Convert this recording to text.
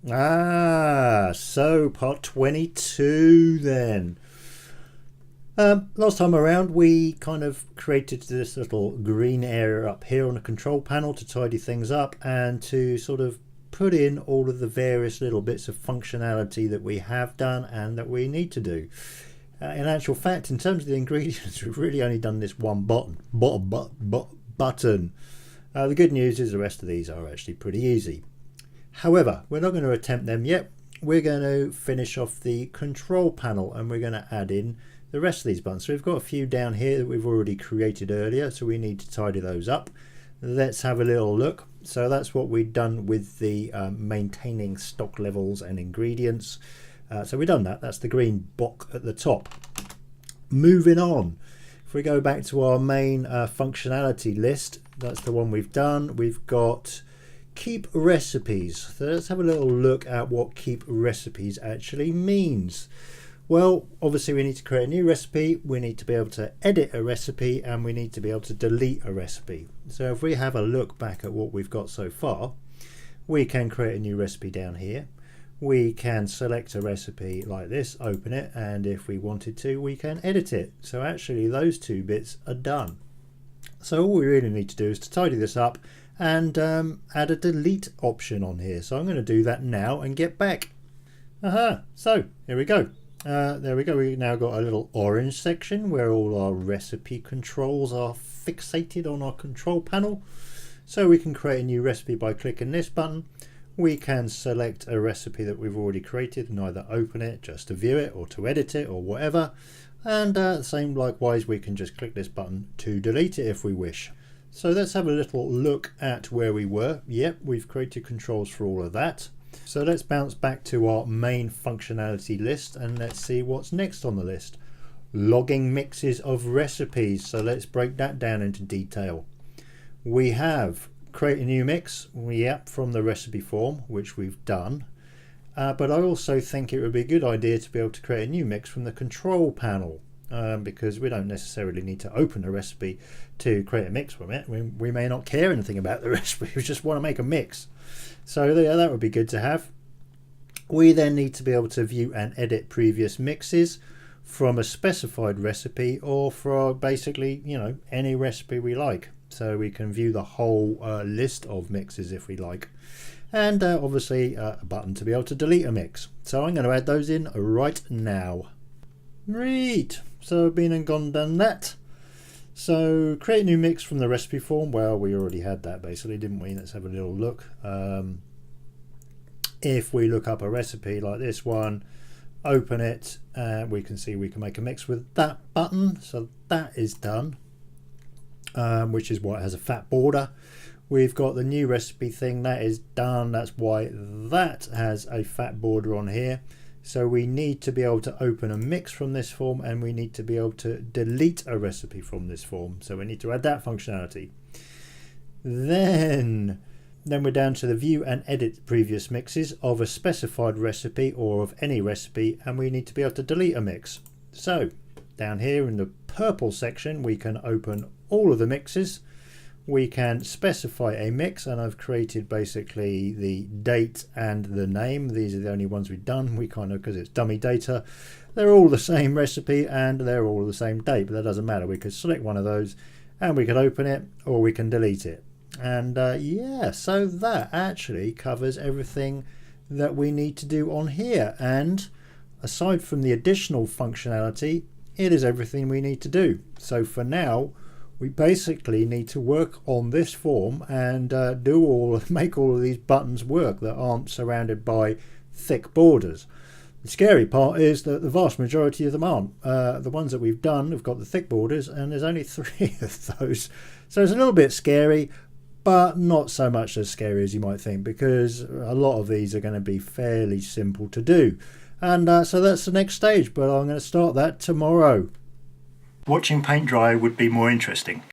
So part 22 then. Last time around we kind of created this little green area up here on the control panel to tidy things up and to sort of put in all of the various little bits of functionality that we have done and that we need to do. In actual fact, in terms of the ingredients, we've really only done this one button. The good news is the rest of these are actually pretty easy. However, we're not going to attempt them yet. We're going to finish off the control panel and we're going to add in the rest of these buttons. So we've got a few down here that we've already created earlier, so we need to tidy those up. Let's have a little look. So that's what we've done with the maintaining stock levels and ingredients. So we've done that. That's the green block at the top. Moving on. If we go back to our main functionality list, that's the one we've done. We've got keep recipes. So let's have a little look at what keep recipes actually means. Well, obviously we need to create a new recipe, we need to be able to edit a recipe, and we need to be able to delete a recipe. So if we have a look back at what we've got so far, we can create a new recipe down here. We can select a recipe like this, open it, and if we wanted to, we can edit it. So actually those two bits are done. So all we really need to do is to tidy this up and add a delete option on here. So I'm going to do that now and get back. So here we go. There we go. We've now got a little orange section where all our recipe controls are fixated on our control panel. So we can create a new recipe by clicking this button. We can select a recipe that we've already created and either open it just to view it or to edit it or whatever. And same likewise, we can just click this button to delete it if we wish. So let's have a little look at where we were. Yep, we've created controls for all of that. So let's bounce back to our main functionality list and let's see what's next on the list. Logging mixes of recipes. So let's break that down into detail. We have create a new mix, yep, from the recipe form, which we've done. But I also think it would be a good idea to be able to create a new mix from the control panel. Because we don't necessarily need to open a recipe to create a mix from it. We may not care anything about the recipe, we just want to make a mix. So yeah, that would be good to have. We then need to be able to view and edit previous mixes from a specified recipe or for basically, you know, any recipe we like. So we can view the whole list of mixes if we like. And obviously a button to be able to delete a mix. So I'm going to add those in right now. Right, so I've been and gone done that. So create a new mix from the recipe form. Well, we already had that basically, didn't we? Let's have a little look. If we look up a recipe like this one, open it, we can see we can make a mix with that button. So that is done, which is why it has a fat border. We've got the new recipe thing, that is done. That's why that has a fat border on here. So we need to be able to open a mix from this form and we need to be able to delete a recipe from this form. So we need to add that functionality. Then we're down to the view and edit previous mixes of a specified recipe or of any recipe, and we need to be able to delete a mix. So down here in the purple section, we can open all of the mixes. We can specify a mix, and I've created basically the date and the name. These are the only ones we've done. We kind of, because it's dummy data, they're all the same recipe and they're all the same date, but that doesn't matter. We could select one of those and we could open it or we can delete it. And yeah, so that actually covers everything that we need to do on here. And aside from the additional functionality, it is everything we need to do. So for now, we basically need to work on this form and make all of these buttons work that aren't surrounded by thick borders. The scary part is that the vast majority of them aren't. The ones that we've done have got the thick borders, and there's only 3 of those. So it's a little bit scary, but not so much as scary as you might think, because a lot of these are going to be fairly simple to do. And so that's the next stage, but I'm going to start that tomorrow. Watching paint dry would be more interesting.